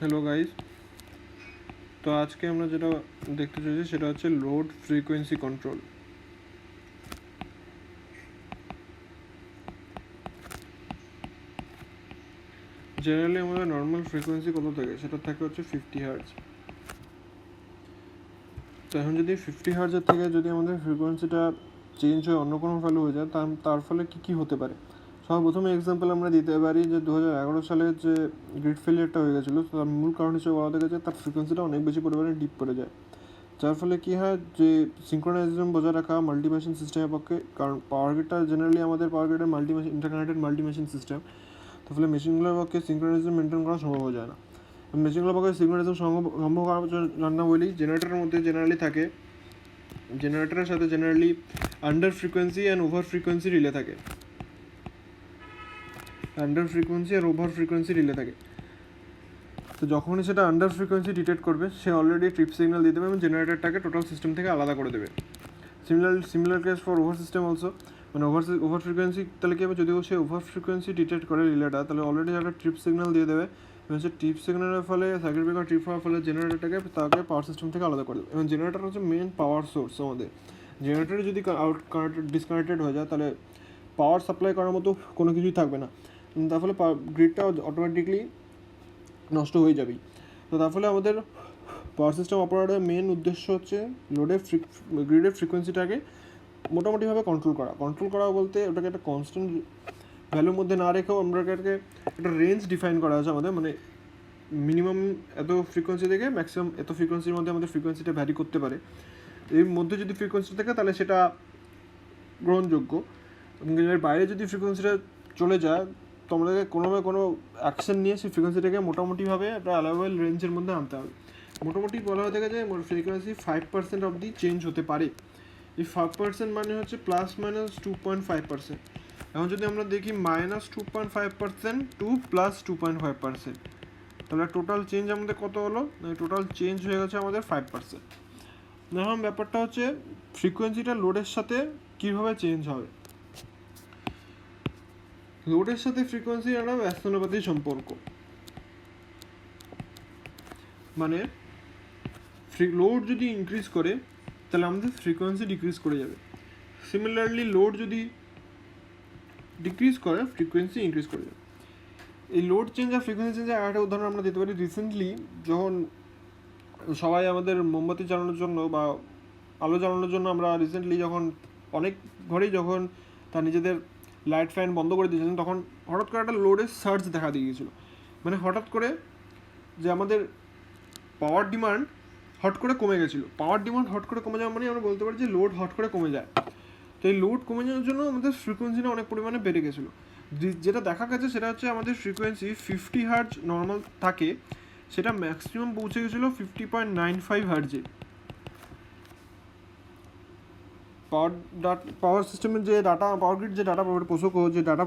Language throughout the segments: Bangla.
হ্যালো গাইস, তো আজকে আমরা যেটা দেখতে চলেছি সেটা হচ্ছে লোড ফ্রিকোয়েন্সি কন্ট্রোল। জেনারেলি আমাদের নর্মাল ফ্রিকোয়েন্সি কত থাকে, সেটা থাকে হচ্ছে 50 হার্জ। তো এখন যদি 50 হার্জের থেকে যদি আমাদের ফ্রিকোয়েন্সিটা চেঞ্জ হয়ে অন্য কোনো ভ্যালু হয়ে যায়, তার ফলে কী হতে পারে। সর্বপ্রথমে এক্সাম্পল আমরা দিতে পারি যে 2011 সালে যে গ্রিড ফেলিয়ারটা হয়ে গেছিলো, তার মূল কারণ হিসেবে বলা দেখা যায় তার ফ্রিকোয়েন্সিটা অনেক বেশি পরিমাণে ডিপ পড়ে যায়, যার ফলে কী হয় যে সিঙ্ক্রোনাইজেশন বজায় রাখা মাল্টি মেশিন সিস্টেমের পক্ষে, কারণ পাওয়ার গ্রিডটা জেনারেলি আমাদের পাওয়ার গ্রিডের ইন্টারকানেক্টেড মাল্টি মেশিন সিস্টেম, তো ফলে মেশিনগুলোর পক্ষে সিঙ্ক্রোনাইজেশন মেনটেন করা সম্ভব হয়ে যায় না। মেশিনগুলোর পক্ষে সিঙ্ক্রোনাইজেশন সম্ভব করার জন্য বলি জেনারেটরের মধ্যে জেনারেলি থাকে, জেনারেটরের সাথে generally under frequency and over frequency relay থাকে, আন্ডার ফ্রিকোয়েন্সি আর ওভার ফ্রিকোয়েন্সি রিলে থাকে। তো যখনই সেটা আন্ডার ফ্রিকোয়েন্সি ডিটেক্ট করবে, সে অলরেডি ট্রিপ সিগন্যাল দিয়ে দেবে এবং জেনারেটরটাকে টোটাল সিস্টেম থেকে আলাদা করে দেবে। Similar case for over system also, মানে ওভার ফ্রিকোয়েন্সি তাহলে কী হবে, যদিও সে ওভার ফ্রিকোয়েন্সি ডিটেক্ট করে রিলেটা, তাহলে অলরেডি একটা ট্রিপ সিগন্যাল দিয়ে দেবে এবং সে ট্রিপ সিগন্যালের ফলে সার্কিট ব্রেকার ট্রিপ হওয়ার ফলে জেনারেটরটাকে তাকে পাওয়ার সিস্টেম থেকে আলাদা করে দেবে। এবং জেনারেটর হচ্ছে মেন পাওয়ার সোর্স আমাদের। জেনারেটরে যদি ডিসকানেক্টেড হয়ে যায়, তাহলে পাওয়ার সাপ্লাই করার মতো কোনো কিছুই থাকবে না, তার ফলে গ্রিডটা অটোমেটিকলি নষ্ট হয়ে যাবেই। তো তার ফলে আমাদের পাওয়ার সিস্টেম অপারেটরের মেন উদ্দেশ্য হচ্ছে গ্রিডের ফ্রিকোয়েন্সিটাকে মোটামুটিভাবে কন্ট্রোল করা বলতে ওটাকে একটা কনস্ট্যান্ট ভ্যালুর মধ্যে না রেখেও আমরাকে একটা রেঞ্জ ডিফাইন করা আছে আমাদের, মানে মিনিমাম এত ফ্রিকোয়েন্সি থেকে ম্যাক্সিমাম এত ফ্রিকোয়েন্সির মধ্যে আমাদের ফ্রিকোয়েন্সিটা ভ্যারি করতে পারে। এর মধ্যে যদি ফ্রিকোয়েন্সি থাকে তাহলে সেটা গ্রহণযোগ্য, এবং এর বাইরে যদি ফ্রিকোয়েন্সিটা চলে যায় তো আমাদেরকে কোনো অ্যাকশন নিয়ে সেই ফ্রিকোয়েন্সিটাকে মোটামুটিভাবে একটা অ্যালাউয়েবল রেঞ্জের মধ্যে আনতে হবে। মোটামুটি বলা হয়ে থাকে যে ফ্রিকোয়েন্সি 5% অবধি চেঞ্জ হতে পারে। এই 5% মানে হচ্ছে +-2.5%। এখন যদি আমরা দেখি -2.5% টু +2.5%, তাহলে টোটাল চেঞ্জ আমাদের কত হলো, টোটাল চেঞ্জ হয়ে গেছে আমাদের 5%। এখন ব্যাপারটা হচ্ছে ফ্রিকোয়েন্সিটা লোডের সাথে কীভাবে চেঞ্জ হবে। লোডের সাথে ফ্রিকোয়েন্সির একটা ব্যস্তানুপাতিক সম্পর্ক, মানে লোড যদি ইনক্রিজ করে তাহলে আমাদের ফ্রিকোয়েন্সি ডিক্রিজ করে যাবে। সিমিলারলি লোড যদি ডিক্রিজ করে ফ্রিকোয়েন্সি ইনক্রিজ করে যাবে। এই লোড চেঞ্জ আর ফ্রিকোয়েন্সি চেঞ্জের আরেকটা উদাহরণ আমরা দিতে পারি। রিসেন্টলি যখন সবাই আমাদের মোমবাতি জ্বালানোর জন্য বা আলো জ্বালানোর জন্য আমরা রিসেন্টলি যখন অনেক ঘরেই যখন তার নিজেদের লাইট ফ্যান বন্ধ করে দিয়েছিলেন, তখন হঠাৎ করে একটা লোডের সার্জ দেখা দিয়ে গিয়েছিলো। মানে হঠাৎ করে যে আমাদের পাওয়ার ডিমান্ড হট করে কমে গেছিলো। পাওয়ার ডিমান্ড হট করে কমে যাওয়া মানে আমরা বলতে পারি যে লোড হট করে কমে যায়। তো এই লোড কমে যাওয়ার জন্য আমাদের ফ্রিকোয়েন্সিটা অনেক পরিমাণে বেড়ে গেছিলো। যেটা দেখা গেছে সেটা হচ্ছে আমাদের ফ্রিকোয়েন্সি 50 হার্জ নর্মাল থাকে, সেটা ম্যাক্সিমাম পৌঁছে গেছিলো 50.95 হার্জে। পাওয়ার সিস্টেমের যে ডাটা, পাওয়ার গ্রিড যে ডাটা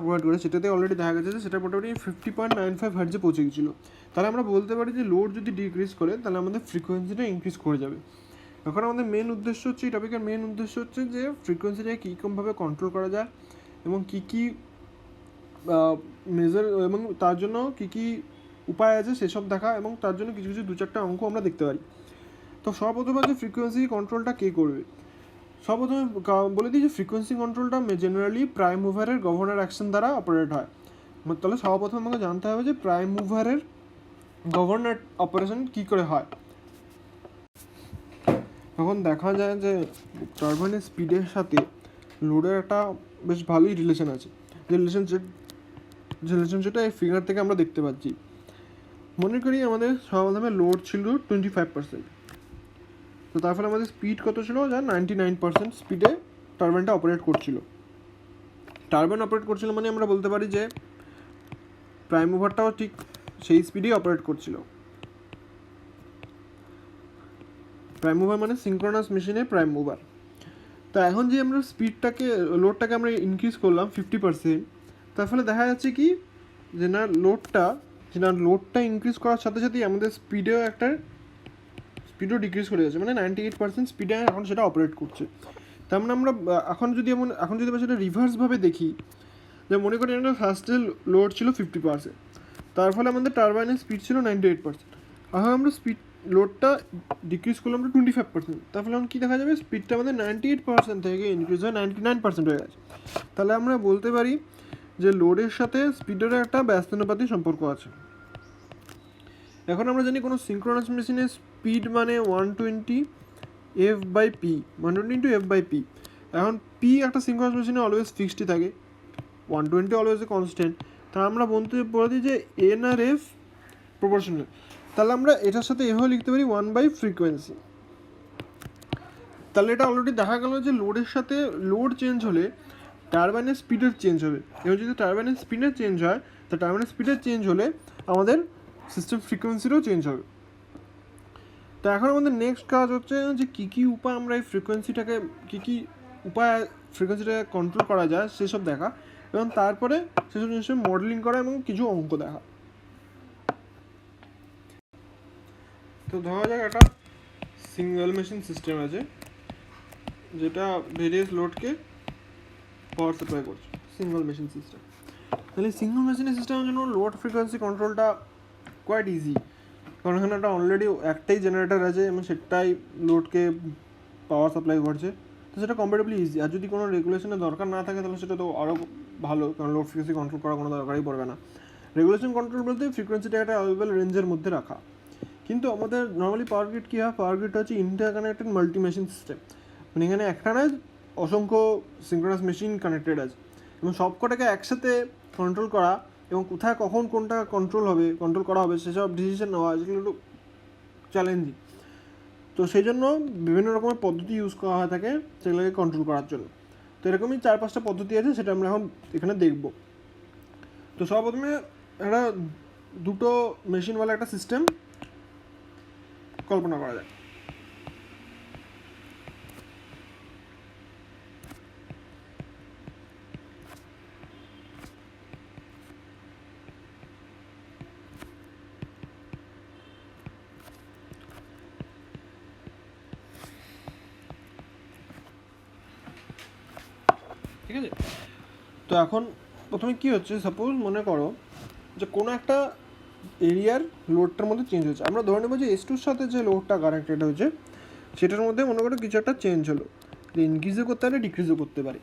প্রোভাইড করে সেটাতে অলরেডি দেখা গেছে যে সেটা মোটামুটি 50.95 হার্জে পৌঁছে গেছিলো। তাহলে আমরা বলতে পারি যে লোড যদি ডিক্রিজ করে তাহলে আমাদের ফ্রিকোয়েন্সিটা ইনক্রিজ করে যাবে। এখন আমাদের মেন উদ্দেশ্য হচ্ছে, এই টপিকের মেন উদ্দেশ্য হচ্ছে যে ফ্রিকোয়েন্সিটাকে কীরকমভাবে কন্ট্রোল করা যায় এবং কী মেজার এবং তার জন্য কী উপায় আছে সেসব দেখা, এবং তার জন্য কিছু 2-4টা অঙ্ক আমরা দেখতে পারি। তো সর্বপ্রথমে যে ফ্রিকোয়েন্সি কন্ট্রোলটা কে করবে, সর্বপ্রথমে বলে দিই যে ফ্রিকোয়েন্সি কন্ট্রোলটা জেনারেলি প্রাইম মুভারের গভর্নর অ্যাকশন দ্বারা অপারেট হয়। তাহলে সর্বপ্রথম আমাকে জানতে হবে যে প্রাইম মুভারের গভর্নর অপারেশন কী করে হয়। এখন দেখা যায় যে টারবাইনের স্পিডের সাথে লোডের একটা বেশ ভালোই রিলেশন আছে, যে রিলেশনশিপটা এই ফিগার থেকে আমরা দেখতে পাচ্ছি। মনে করি আমাদের সর্বপ্রথমে লোড ছিল 25%, তো তার ফলে আমাদের স্পিড কত ছিল, যা 99% স্পিডে টারবাইনটা অপারেট করছিল। টারবাইন অপারেট করছিল মানে আমরা বলতে পারি যে প্রাইম মুভারটাও ঠিক সেই স্পিডেই অপারেট করছিল। প্রাইম মুভার মানে সিঙ্ক্রোনাস মেশিনের প্রাইম মুভার। তো এখন যে আমরা লোডটাকে আমরা ইনক্রিজ করলাম 50%, তার ফলে দেখা যাচ্ছে কি যে না লোডটা ইনক্রিজ করার সাথে সাথেই আমাদের স্পিডও ডিক্রিজ করে যাচ্ছে, মানে 98% স্পিডে এখন সেটা অপারেট করছে। তার মানে আমরা এখন যদি আমরা সেটা রিভার্সভাবে দেখি, যে মনে করি আমরা ফার্স্টে লোড ছিল 50%, তার ফলে আমাদের টারবাইনের স্পিড ছিল 98%। এখন আমরা স্পিড লোডটা ডিক্রিজ করলাম আমরা 25%, তার ফলে কী দেখা যাবে স্পিডটা আমাদের 98% থেকে ইনক্রিজ হয়ে 99% হয়ে গেছে। তাহলে আমরা বলতে পারি যে লোডের সাথে স্পিডের একটা ব্যস্তানুপাতিক সম্পর্ক আছে। এখন আমরা জানি কোনো সিঙ্ক্রোনাস মেশিনের স্পিড মানে 120 F/P, 120 into F/P। এখন পি একটা সিঙ্ক্রোনাস মেশিনে অলওয়েজ ফিক্সডই থাকে, 120 অলওয়েজ এ কনস্ট্যান্ট। তাহলে আমরা বলতে পারি যে এন আর এফ প্রপোর্শনাল। তাহলে আমরা এটার সাথে এভাবে লিখতে পারি 1/ফ্রিকোয়েন্সি। তাহলে এটা অলরেডি দেখা গেল যে লোডের সাথে লোড চেঞ্জ হলে টারবাইনের স্পিডের চেঞ্জ হবে। এবার যদি টারবাইনের স্পিডের চেঞ্জ হয়, তো টারবাইনের স্পিডের চেঞ্জ হলে আমাদের সিস্টেম ফ্রিকোয়েন্সিরও চেঞ্জ হবে। তো এখন আমাদের নেক্সট কাজ হচ্ছে যে কী উপায় আমরা এই ফ্রিকোয়েন্সিটাকে কী উপায় ফ্রিকোয়েন্সিটাকে কন্ট্রোল করা যায় সেসব দেখা, এবং তারপরে সেসব জিনিসের মডেলিং করা এবং কিছু অঙ্ক দেখা। তো ধরা যাক একটা সিঙ্গেল মেশিন সিস্টেম আছে যেটা ভেরিয়াস লোডকে পাওয়ার সাপ্লাই করছে, সিঙ্গেল মেশিন সিস্টেম। তাহলে সিঙ্গেল মেশিনের সিস্টেমের জন্য লোড ফ্রিকোয়েন্সি কন্ট্রোলটা কোয়াইট ইজি, কারণ এখানে একটা অলরেডি একটাই জেনারেটর আছে এবং সেটাই লোডকে পাওয়ার সাপ্লাই করছে, তো সেটা কম্পারেবলি ইজি। আর যদি কোনো রেগুলেশনের দরকার না থাকে তাহলে সেটা তো আরও ভালো, কারণ লোড ফ্রিকোয়েন্সি কন্ট্রোল করার কোনো দরকারই পড়বে না। রেগুলেশন কন্ট্রোল বলতে ফ্রিকোয়েন্সিটা একটা অ্যাভেলেবল রেঞ্জের মধ্যে রাখা। কিন্তু আমাদের নর্মালি পাওয়ার গ্রিড কী হয়, পাওয়ার গ্রিডটা হচ্ছে ইন্টারকানেক্টেড মাল্টি মেশিন সিস্টেম, মানে এখানে একটা নয় অসংখ্য সিঙ্ক্রোনাস মেশিন কানেক্টেড আছে, এবং সবকটাকে একসাথে কন্ট্রোল করা এবং কোথায় কখন কোনটা কন্ট্রোল করা হবে সেসব ডিসিশন নেওয়া যেগুলো একটু চ্যালেঞ্জিং। তো সেই জন্য বিভিন্ন রকমের পদ্ধতি ইউজ করা হয়ে থাকে সেগুলোকে কন্ট্রোল করার জন্য। তো এরকমই 4-5টা পদ্ধতি আছে, সেটা আমরা এখন এখানে দেখব। তো সর্বপ্রথমে একটা দুটো মেশিনওয়ালা একটা সিস্টেম কল্পনা করা যায়। ঠিক আছে, তো এখন প্রথমে কী হচ্ছে, সাপোজ মনে করো যে কোনো একটা এরিয়ার লোডটার মধ্যে চেঞ্জ হয়েছে। আমরা ধরে নেবো যে S2-র সাথে যে লোডটা কানেক্টেড হয়েছে সেটার মধ্যে মনে করো কিছু একটা চেঞ্জ হলো, ইনক্রিজও করতে পারে ডিক্রিজও করতে পারে।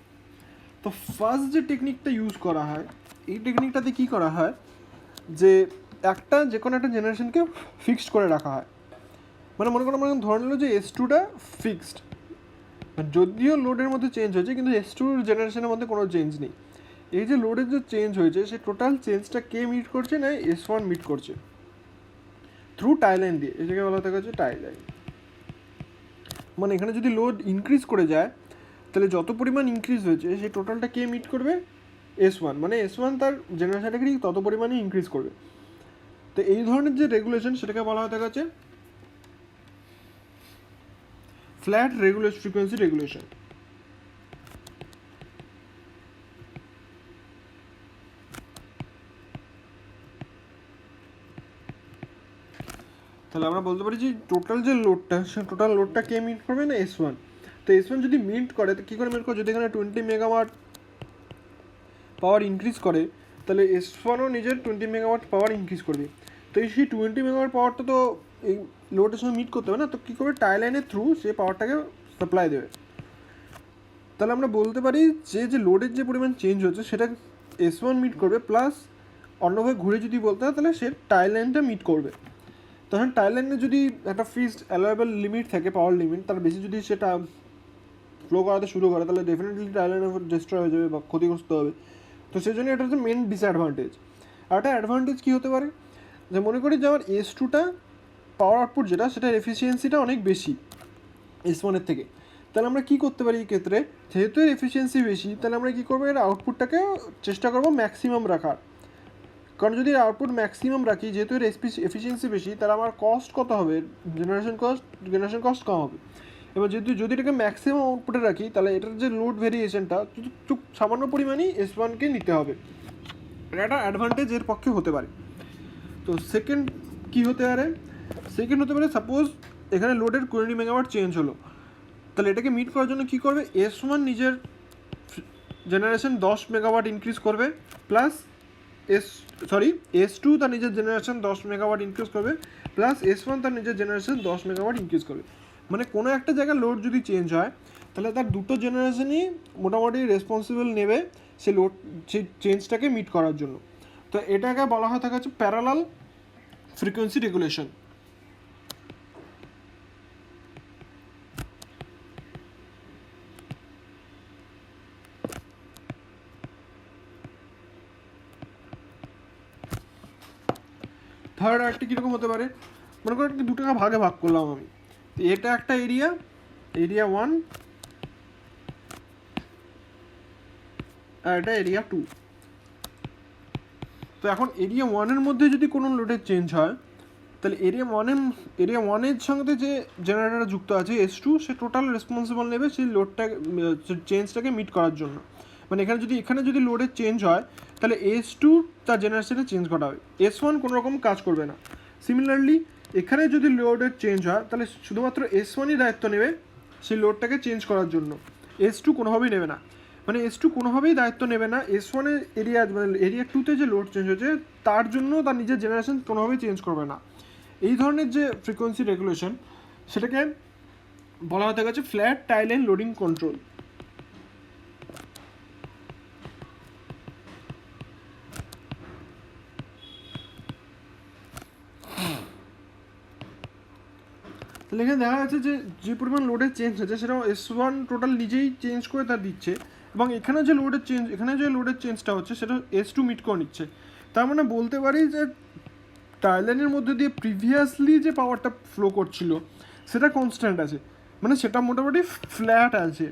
তো ফার্স্ট যে টেকনিকটা ইউজ করা হয়, এই টেকনিকটাতে কী করা হয় যে যে কোনো একটা জেনারেশনকে ফিক্সড করে রাখা হয়। মানে মনে করো আমরা ধরে নিল যে S2টা ফিক্সড, যদিও লোডের মধ্যে চেঞ্জ হয়েছে কিন্তু S2 জেনারেশনের মধ্যে কোনো চেঞ্জ নেই। এই যে লোডের যে চেঞ্জ হয়েছে সেই টোটাল চেঞ্জটা কে মিট করছে না S1 মিট করছে থ্রু টাই লাইন দিয়ে, এটাকে বলা হচ্ছে টাই লাইন। মানে এখানে যদি লোড ইনক্রিজ করে যায় তাহলে যত পরিমাণ ইনক্রিজ হয়েছে সেই টোটালটা কে মিট করবে S1, মানে S1 তার জেনারেশনটাকে তত পরিমাণে ইনক্রিজ করবে। তো এই ধরনের যে রেগুলেশন সেটাকে বলা হচ্ছে ফ্ল্যাট ফ্রিকোয়েন্সি রেগুলেশন। তাহলে আমরা বলতে পারি যে টোটাল যে লোডটা সে টোটাল লোডটা কে মিট করবে না S1। তো S1 যদি মিট করে তো কী করে মিট করে, যদি এখানে 20 মেগাওয়াট পাওয়ার ইনক্রিজ করে তাহলে S1ও নিজের 20 মেগাওয়াট পাওয়ার ইনক্রিজ করবে। তো এই সেই 20 মেগাওয়াট পাওয়ারটা তো এই লোডের সঙ্গে মিট করতে হবে না, তো কী করবে টাই লাইনের থ্রু সে পাওয়ারটাকে সাপ্লাই দেবে। তাহলে আমরা বলতে পারি যে লোডের যে পরিমাণ চেঞ্জ হচ্ছে সেটা S1 মিট করবে, প্লাস অন্যভাবে ঘুরে যদি বলতে হয় তাহলে সে টাই লাইনটা মিট করবে। তখন টাই লাইনে যদি একটা ফিক্সড অ্যালাউয়েবল লিমিট থাকে, পাওয়ার লিমিট, তার বেশি যদি সেটা ফ্লো করাতে শুরু করে তাহলে ডেফিনেটলি টাই লাইনের উপর ডিস্ট্রয় হয়ে যাবে বা ক্ষতিগ্রস্ত হবে। তো সেই জন্য এটা হচ্ছে মেন ডিসঅ্যাডভান্টেজ। আর একটা অ্যাডভান্টেজ কী হতে পারে, যে মনে করি যে আমার S2টা পাওয়ার আউটপুট যেটা সেটার এফিসিয়েন্সিটা অনেক বেশি S1-এর থেকে। তাহলে আমরা কী করতে পারি এই ক্ষেত্রে, যেহেতু এর এফিসিয়েন্সি বেশি তাহলে আমরা কী করবো, এর আউটপুটটাকে চেষ্টা করবো ম্যাক্সিমাম রাখার। কারণ যদি আউটপুট ম্যাক্সিমাম রাখি, যেহেতু এর এফিসিয়েন্সি বেশি, তাহলে আমার কস্ট কত হবে, জেনারেশন কস্ট কম হবে। এবার যদি এটাকে ম্যাক্সিমাম আউটপুটে রাখি তাহলে এটার যে লোড ভেরিয়েশনটা সামান্য পরিমাণেই S1-কে নিতে হবে। এটা একটা অ্যাডভান্টেজ এর পক্ষে হতে পারে। তো সেকেন্ড কী হতে পারে, সাপোজ এখানে লোডের 20 মেগাওয়াট চেঞ্জ হলো, তাহলে এটাকে মিট করার জন্য কী করবে, S1 নিজের জেনারেশন 10 মেগাওয়াট ইনক্রিজ করবে, প্লাস S2 তার নিজের জেনারেশন 10 মেগাওয়াট ইনক্রিজ করবে, প্লাস S1 তার নিজের জেনারেশন 10 মেগাওয়াট ইনক্রিজ করবে। মানে কোনো একটা জায়গায় লোড যদি চেঞ্জ হয় তাহলে তার দুটো জেনারেশনই মোটামুটি রেসপন্সিবল নেবে সেই চেঞ্জটাকে মিট করার জন্য। তো এটাকে বলা হয় থাকে হচ্ছে প্যারালাল ফ্রিকোয়েন্সি রেগুলেশন। থার্ড আর্টটি কীরকম হতে পারে, মনে করো দুটো ভাগে ভাগ করলাম আমি, এটা একটা এরিয়া 1 আর এটা এরিয়া 2। তো এখন এরিয়া 1-এর মধ্যে যদি কোনো লোডের চেঞ্জ হয় তাহলে এরিয়া 1-এর সঙ্গে যে জেনারেটরটা যুক্ত আছে S2 সে টোটাল রেসপন্সিবল নেবে সেই লোডটা চেঞ্জটাকে মিট করার জন্য। মানে এখানে যদি লোডের চেঞ্জ হয় তাহলে S2 তার জেনারেশনে চেঞ্জ করাবে, S1 কোনো রকম কাজ করবে না। সিমিলারলি এখানে যদি লোডের চেঞ্জ হয় তাহলে শুধুমাত্র S1ই দায়িত্ব নেবে সেই লোডটাকে চেঞ্জ করার জন্য, S2 কোনোভাবেই নেবে না। মানে S2 কোনোভাবেই দায়িত্ব নেবে না S1-এর এরিয়া 2-তে যে লোড চেঞ্জ হয়েছে তার জন্য তার নিজের জেনারেশন কোনোভাবেই চেঞ্জ করবে না। এই ধরনের যে ফ্রিকোয়েন্সি রেগুলেশন সেটাকে বলা হতে গেছে ফ্ল্যাট টাইলাইন লোডিং কন্ট্রোল। তাহলে এখানে দেখা যাচ্ছে যে পরিমাণ লোডের চেঞ্জ হয়েছে সেটা S1 টোটাল নিজেই চেঞ্জ করে তা দিচ্ছে, এবং এখানে যে লোডের চেঞ্জটা হচ্ছে সেটা S2 মিট করে নিচ্ছে। তার মানে বলতে পারি যে টাইলাইনের মধ্যে দিয়ে প্রিভিয়াসলি যে পাওয়ারটা ফ্লো করছিল সেটা কনস্ট্যান্ট আছে, মানে সেটা মোটামুটি ফ্ল্যাট আছে।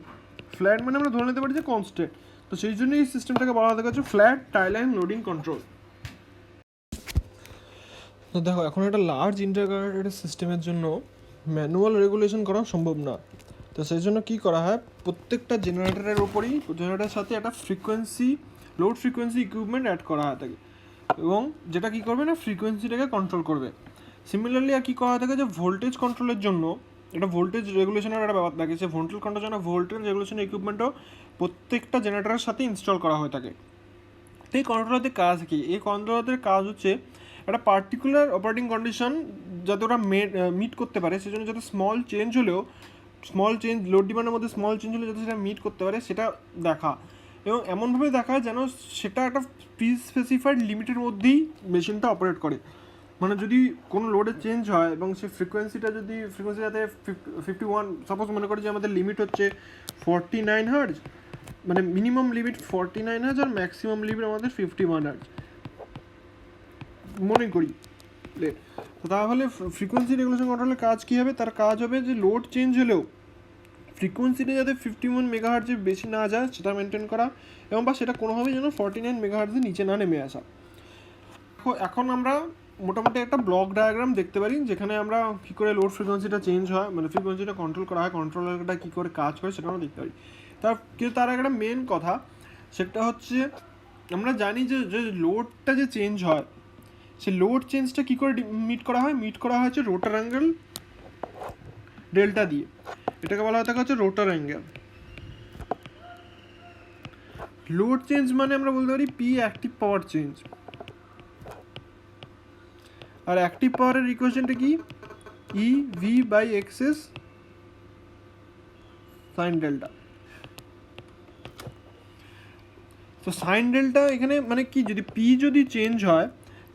ফ্ল্যাট মানে আমরা ধরে নিতে পারি যে কনস্ট্যান্ট। তো সেই জন্য এই সিস্টেমটাকে বলা হতে গেছে ফ্ল্যাট টাইলাইন লোডিং কন্ট্রোল। তো দেখো এখন একটা লার্জ ইন্টারকানেক্টেড সিস্টেমের জন্য ম্যানুয়াল রেগুলেশন করা সম্ভব না। তো সেই জন্য কী করা হয়, প্রত্যেকটা জেনারেটরের ওপরই জেনারেটরের সাথে একটা লোড ফ্রিকোয়েন্সি ইকুইপমেন্ট অ্যাড করা হয় থাকে, এবং যেটা কী করবে না ফ্রিকোয়েন্সিটাকে কন্ট্রোল করবে। সিমিলারলি আর কী করা হয় থাকে যে ভোল্টেজ কন্ট্রোলের জন্য এটা ভোল্টেজ রেগুলেশনের একটা ব্যাপার থাকে, সে ভোল্টেজ কন্ট্রোলের জন্য ভোল্টেজ রেগুলেশন ইকুইপমেন্টও প্রত্যেকটা জেনারেটরের সাথে ইনস্টল করা হয়ে থাকে। তো এই কন্ট্রোলারদের কাজ কী, এই কন্ট্রোলারদের কাজ হচ্ছে একটা পার্টিকুলার অপারেটিং কন্ডিশন যাতে ওরা মিট করতে পারে, সেজন্য যাতে স্মল চেঞ্জ লোড ডিমান্ডের মধ্যে স্মল চেঞ্জ হলে যাতে সেটা মিট করতে পারে সেটা দেখা, এবং এমনভাবে দেখা যেন সেটা একটা স্পেসিফাইড লিমিটের মধ্যেই মেশিনটা অপারেট করে। মানে যদি কোনো লোডে চেঞ্জ হয় এবং সেই ফ্রিকোয়েন্সি যাতে 51, সাপোজ মনে করি যে আমাদের লিমিট হচ্ছে 49 হার্জ, মানে মিনিমাম লিমিট 49 হার্জ আর ম্যাক্সিমাম লিমিট আমাদের 51 হার্জ মনে করি। তো তাহলে ফ্রিকোয়েন্সি রেগুলেশন কন্ট্রোলের কাজ কী হবে, তার কাজ হবে যে লোড চেঞ্জ হলেও ফ্রিকোয়েন্সিটা যাতে 51 মেগাহার্জের বেশি না যায় সেটা মেনটেন করা, এবং বা সেটা কোনোভাবেই যেন 49 মেগাহার্জের নিচে না নেমে আসা। এখন আমরা মোটামুটি একটা ব্লক ডায়াগ্রাম দেখতে পারি যেখানে আমরা কী করে লোড ফ্রিকোয়েন্সিটা চেঞ্জ হয়, মানে ফ্রিকোয়েন্সিটা কন্ট্রোল করা হয়, কন্ট্রোলারটা কী করে কাজ করে সেটা আমরা দেখতে পারি। কিন্তু তার একটা মেন কথা সেটা হচ্ছে আমরা জানি যে লোডটা যে চেঞ্জ হয় সেই লোড চেঞ্জটা কী করে মিট করা হয় হচ্ছে রোটার অ্যাঙ্গেল ডেল্টা দিয়ে। এটাকে বলা হয় হচ্ছে রোটার অ্যাঙ্গেল। লোড চেঞ্জ মানে আমরা বলতে পারি পি অ্যাক্টিভ পাওয়ার চেঞ্জ, আর অ্যাক্টিভ পাওয়ারের ইকুয়েশনটা কি E V by XS sine delta. তো সাইন ডেল্টা এখানে মানে কি, যদি চেঞ্জ হয়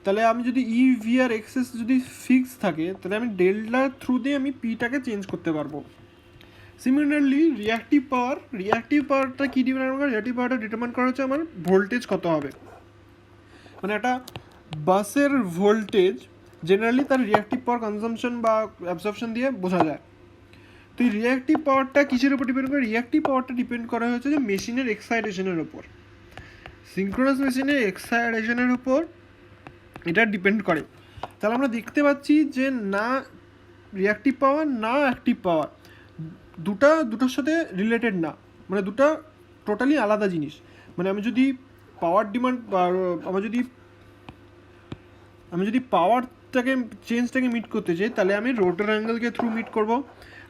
তাহলে আমি যদি ই ভি আর এক্সএস যদি ফিক্স থাকে তাহলে আমি ডেল্টার থ্রু দিয়ে আমি পিটাকে চেঞ্জ করতে পারবো। সিমিলারলি রিয়াক্টিভ পাওয়ারটা কী ডিপেন্ড করে, রিয়াক্টিভ পাওয়ারটা ডিটারমাইন করা হচ্ছে আমার ভোল্টেজ কত হবে। মানে একটা বাসের ভোল্টেজ জেনারেলি তার রিয়াক্টিভ পাওয়ার কনজামশন বা অ্যাবজর্পশন দিয়ে বোঝা যায়। তো এই রিয়াক্টিভ পাওয়ারটা কিসের উপর ডিপেন্ড করে, রিয়াক্টিভ পাওয়ারটা ডিপেন্ড করা হয়েছে যে মেশিনের এক্সাইটেশনের উপর, সিনক্রোনাস মেশিনের এক্সাইটেশনের উপর এটা ডিপেন্ড করে। তাহলে আমরা দেখতে পাচ্ছি যে না রিয়াক্টিভ পাওয়ার না অ্যাক্টিভ পাওয়ার দুটোর সাথে রিলেটেড না, মানে দুটো টোটালি আলাদা জিনিস। মানে আমি যদি পাওয়ার ডিমান্ড আমি যদি পাওয়ারটাকে চেঞ্জটাকে মিট করতে চাই তাহলে আমি রোটার অ্যাঙ্গেলকে থ্রু মিট করব,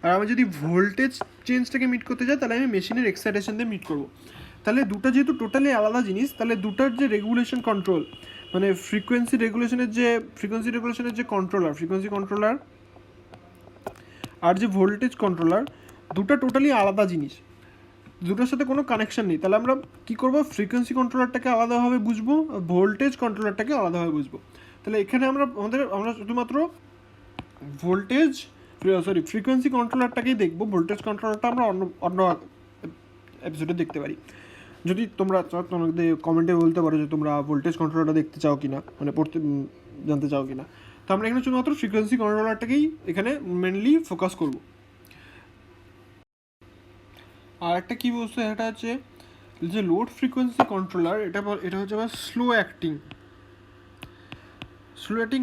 আর আমি যদি ভোল্টেজ চেঞ্জটাকে মিট করতে চাই তাহলে আমি মেশিনের এক্সাইটেশন দিয়ে মিট করব। তাহলে দুটো যেহেতু টোটালি আলাদা জিনিস, তাহলে দুটার যে রেগুলেশন কন্ট্রোল মানে ফ্রিকোয়েন্সি রেগুলেশনের যে কন্ট্রোলার আর যে ভোল্টেজ কন্ট্রোলার, দুটো টোটালি আলাদা জিনিস, দুটোর সাথে কোনো কানেকশন নেই। তাহলে আমরা কী করবো, ফ্রিকোয়েন্সি কন্ট্রোলারটাকে আলাদাভাবে বুঝবো, ভোল্টেজ কন্ট্রোলারটাকে আলাদাভাবে বুঝবো। তাহলে এখানে আমরা শুধুমাত্র ফ্রিকোয়েন্সি কন্ট্রোলারটাকেই দেখবো, ভোল্টেজ কন্ট্রোলারটা আমরা অন্য এপিসোডে দেখতে পারি। যদি তোমরা তোমাদের কমেন্টে বলতে পারো যে তোমরা ভোল্টেজ কন্ট্রোলারটা দেখতে চাও কিনা, মানে জানতে চাও কিনা। তো আমরা এখানে শুধুমাত্র ফ্রিকোয়েন্সি কন্ট্রোলারটাকেই এখানে মেনলি ফোকাস করব। আর একটা কী বস্তু, এটা হচ্ছে যে লোড ফ্রিকোয়েন্সি কন্ট্রোলার, এটা হচ্ছে আবার স্লো অ্যাক্টিং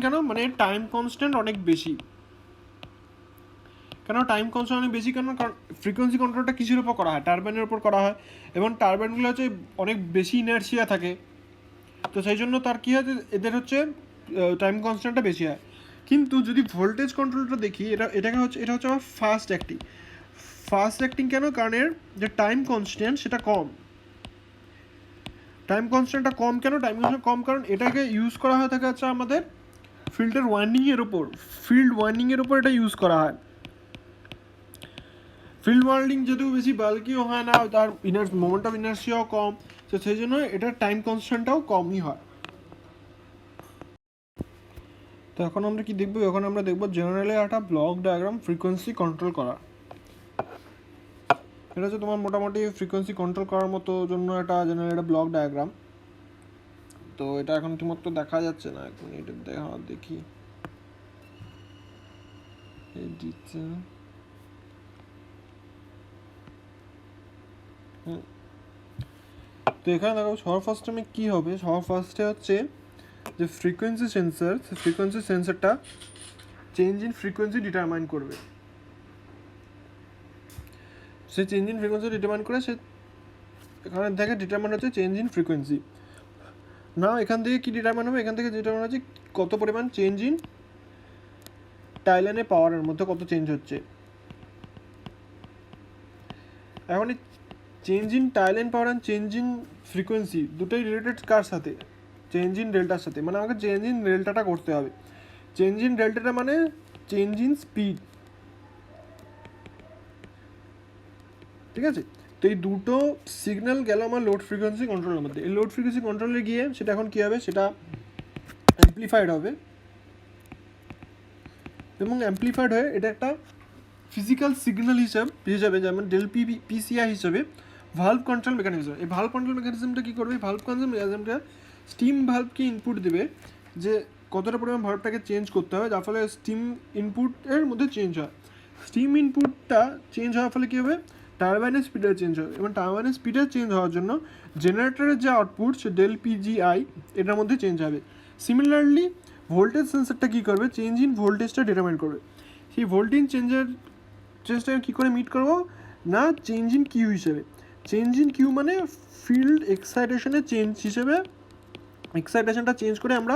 কেন, মানে টাইম কনস্ট্যান্ট অনেক বেশি। কেন টাইম কনস্ট্যান্ট অনেক বেশি কারণ ফ্রিকোয়েন্সি কন্ট্রোলটা কিসের উপর করা হয়, টারবাইনের উপর করা হয়, এবং টারবাইনগুলো হচ্ছে অনেক বেশি ইনার্শিয়া থাকে। তো সেই জন্য তার কী হয়, এদের হচ্ছে টাইম কনস্ট্যান্টটা বেশি হয়। কিন্তু যদি ভোল্টেজ কন্ট্রোলটা দেখি, এটা হচ্ছে আবার ফাস্ট অ্যাক্টিং কেন, কারণ এর যে টাইম কনস্ট্যান্ট সেটা কম। টাইম কনস্ট্যান্টটা কম কেন, কারণ এটাকে ইউজ করা হয় থাকে হচ্ছে আমাদের ফিল্ড ওয়াইন্ডিংয়ের ওপর এটা ইউজ করা হয়। ফিল্ড ওয়াইন্ডিং যদিও বেশি বাল্কিও হয় না, তার মোমেন্ট অফ ইনার্সিয়াও কম, তো সেই জন্য এটার টাইম কনস্ট্যান্টটাও কমই হয়। তো এখন আমরা কি দেখবো, আমরা দেখবো জেনারেলি একটা ব্লক ডায়াগ্রাম ফ্রিকোয়েন্সি কন্ট্রোল করা। এটা হচ্ছে তোমার মোটামুটি ফ্রিকোয়েন্সি কন্ট্রোল করার মতো জন্য একটা জেনারেল একটা ব্লক ডায়াগ্রাম। তো এটা এখন ঠিকমতো দেখা যাচ্ছে না, এখন এটা দেখি তো এখানে দেখো সবার ফার্স্টে কী হবে, সবার ফার্স্টে হচ্ছে যে ফ্রিকোয়েন্সি সেন্সরটা চেঞ্জ ইন ফ্রিকোয়েন্সি ডিটারমাইন করবে। সে চেঞ্জ ইন ফ্রিকোয়েন্সি ডিটারমাইন করে, সে এখানে দেখে ডিটারমাইন হচ্ছে চেঞ্জ ইন ফ্রিকোয়েন্সি। না এখান থেকে কি ডিটারমাইন হবে, এখান থেকে ডিটারমাইন হচ্ছে কত পরিমাণ চেঞ্জ ইন টাইলাইনে পাওয়ারের মধ্যে কত চেঞ্জ হচ্ছে। এখন এই change in tie line power and change in frequency দুটোই রিলেটেড কার সাথে, চেঞ্জ ইন ডেল্টার সাথে। মানে আমাকে চেঞ্জ ইন ডেল্টাটা করতে হবে। চেঞ্জ ইন ডেল্টাটা মানে চেঞ্জ ইন স্পিড, ঠিক আছে। তো এই দুটো সিগন্যাল গেল আমার লোড ফ্রিকোয়েন্সি কন্ট্রোলের মধ্যে। এই লোড ফ্রিকোয়েন্সি কন্ট্রোলে গিয়ে সেটা এখন কী হবে, সেটা অ্যাম্প্লিফাইড হবে, এবং অ্যাম্প্লিফাইড হয়ে এটা একটা ফিজিক্যাল সিগন্যাল হিসাবে যেমন পিসিআই হিসাবে ভালভ কন্ট্রোল মেকানিজম। এই ভালভ কন্ট্রোল মেকানিজমটা কী করবে, ভালভ কন্ট্রোল মেকানিজমটা স্টিম ভালভকে ইনপুট দেবে যে কতটা পরিমাণ ভালভটাকে চেঞ্জ করতে হবে, যার ফলে স্টিম ইনপুটের মধ্যে চেঞ্জ হয়। স্টিম ইনপুটটা চেঞ্জ হওয়ার ফলে কী হবে, টারবাইনের স্পিডে চেঞ্জ হবে, এবং টারবাইনের স্পিডে চেঞ্জ হওয়ার জন্য জেনারেটরের যে আউটপুট সে ∆Pgi এটার মধ্যে চেঞ্জ হবে। সিমিলারলি ভোল্টেজ সেন্সরটা কী করবে, চেঞ্জ ইন ভোল্টেজটা ডিটারমাইন করবে। সেই ভোল্টেজ চেঞ্জটা কী করে মিট করবো না, চেঞ্জ ইন কিউ হিসেবে। চেঞ্জ ইন কিউ মানে ফিল্ড এক্সাইটেশনের চেঞ্জ হিসেবে, এক্সাইটেশনটা চেঞ্জ করে আমরা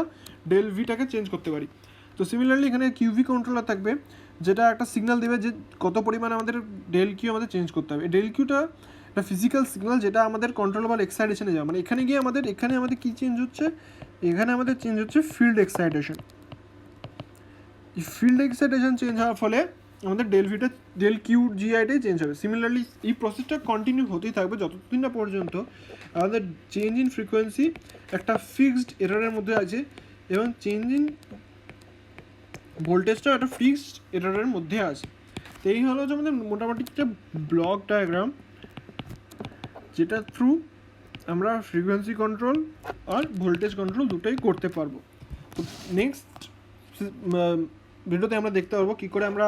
∆Vটাকে চেঞ্জ করতে পারি। তো সিমিলারলি এখানে কিউভি কন্ট্রোলার থাকবে, যেটা একটা সিগন্যাল দেবে যে কত পরিমাণ আমাদের ∆Q আমাদের চেঞ্জ করতে হবে। ∆Qটা একটা ফিজিক্যাল সিগন্যাল যেটা আমাদের কন্ট্রোলেবল এক্সাইটেশনে যাবে। মানে এখানে গিয়ে আমাদের কী চেঞ্জ হচ্ছে, এখানে আমাদের চেঞ্জ হচ্ছে ফিল্ড এক্সাইটেশন। এই ফিল্ড এক্সাইটেশন চেঞ্জ হওয়ার ফলে আমাদের ∆Qgiটাই চেঞ্জ হবে। সিমিলারলি এই প্রসেসটা কন্টিনিউ হতেই থাকবে যতদিন না পর্যন্ত আমাদের চেঞ্জ ইন ফ্রিকোয়েন্সি একটা ফিক্সড এররের মধ্যে আছে, এবং চেঞ্জ ইন ভোল্টেজটাও একটা ফিক্সড এররের মধ্যে আছে। তো এই হলো যে আমাদের মোটামুটি একটা ব্লক ডায়াগ্রাম, যেটা থ্রু আমরা ফ্রিকোয়েন্সি কন্ট্রোল আর ভোল্টেজ কন্ট্রোল দুটোই করতে পারবো। তো নেক্সট ভিডিওতে আমরা দেখতে পারবো কী করে আমরা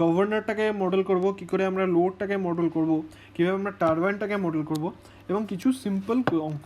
গভর্নরটাকে মডেল করব, কী করে আমরা লোডটাকে মডেল করব, কীভাবে আমরা টারবাইনটাকে মডেল করব, এবং কিছু সিম্পল অঙ্ক।